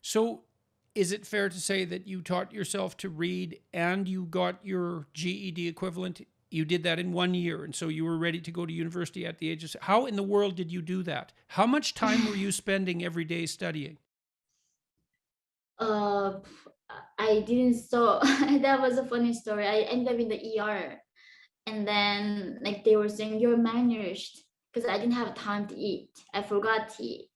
So is it fair to say that you taught yourself to read and you got your GED equivalent? You did that in 1 year, and so you were ready to go to university at the age of... How in the world did you do that? How much time were you spending every day studying? Uh, I didn't so that was a funny story. I ended up in the ER, and then like they were saying you're malnourished because I didn't have time to eat. I forgot to eat.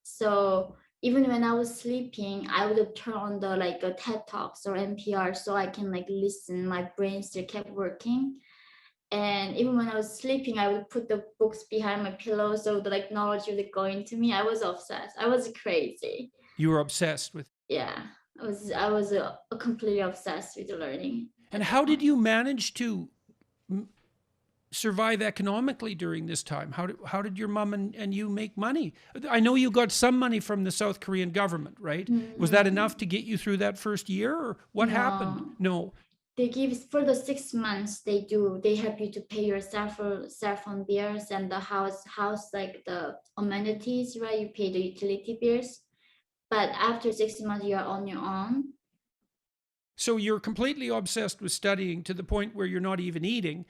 So even when I was sleeping, I would turn on the like a TED Talks or NPR so I can like listen. My brain still kept working. And even when I was sleeping, I would put the books behind my pillow so the like knowledge would go into me. I was obsessed. I was crazy. You were obsessed with... Yeah, I was completely obsessed with learning And at how that did point. you manage to survive economically during this time? How did your mom and you make money? I know you got some money from the South Korean government, right? Was that enough Mm, to get you through that first year, or what happened? no, No. they give for the 6 months. They help you to pay your cell phone bills and the house like the amenities, right? You pay the utility bills, but after 6 months, you're on your own. So you're completely obsessed with studying to the point where you're not even eating.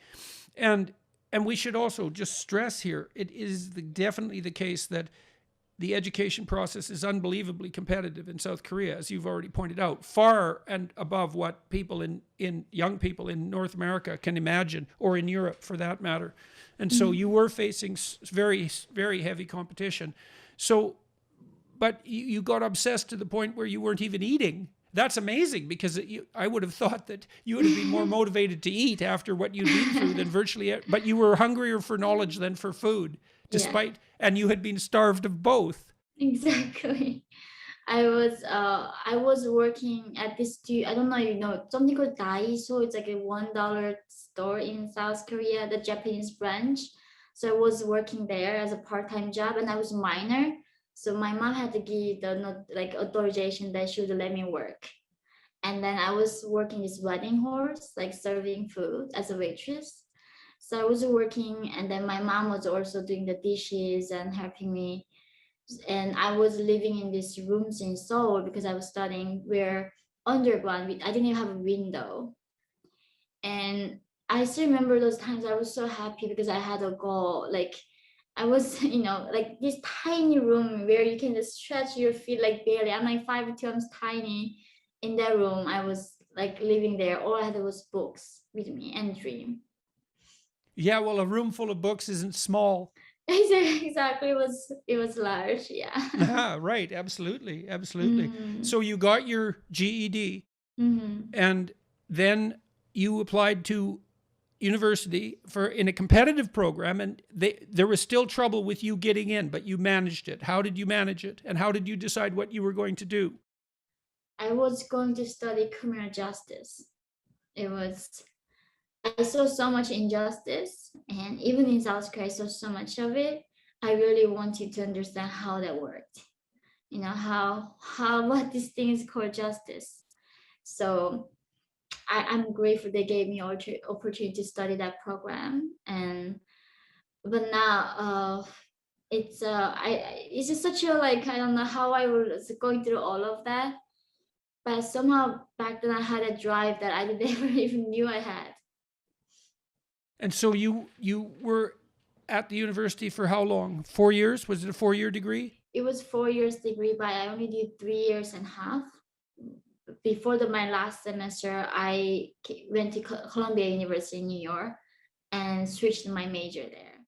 And and we should also just stress here, it is definitely the case that the education process is unbelievably competitive in South Korea, as you've already pointed out, far and above what people in young people in North America can imagine, or in Europe for that matter. And so you Mhm. were facing very, very heavy competition. So, but you got obsessed to the point where you weren't even eating. That's amazing, because I would have thought that you would have been more motivated to eat after what you'd been through than virtually, but you were hungrier for knowledge than for food, Yeah, despite, and you had been starved of both. exactly. I was working at this I don't know, something called Daiso. It's like a $1 store in South Korea, the Japanese branch. So I was working there as a part-time job, and I was minor. So my mom had to give the like authorization that she would let me work. And then I was working this wedding horse, like serving food as a waitress. So I was working, and then my mom was also doing the dishes and helping me. And I was living in these rooms in Seoul because I was studying where underground. I didn't even have a window, and I still remember those times. I was so happy because I had a goal. Like I was, like this tiny room where you can just stretch your feet like barely. I'm like 5'2", I'm tiny. In that room, I was like living there. All I had was books with me and dream. Yeah, well, a room full of books isn't small. Exactly, it was large, yeah. Ah, right, absolutely, absolutely. Mm-hmm. So you got your GED, Mm-hmm. and then you applied to university for in a competitive program, and there was still trouble with you getting in, but you managed it. How did you manage it, and how did you decide what you were going to do? I was going to study criminal justice. It was I saw so much injustice, and even in South Korea, I saw so much of it. I really wanted to understand how that worked. How what this thing is called justice. So I'm grateful they gave me opportunity to study that program. And but now it's just such a like I don't know how I was going through all of that. But somehow back then I had a drive that I never even knew I had. And so you were at the university for how long? 4 years? Was it a 4 year degree? It was 4 years degree, but I only did 3 years and a half. Before my last semester, I went to Columbia University in New York and switched my major there.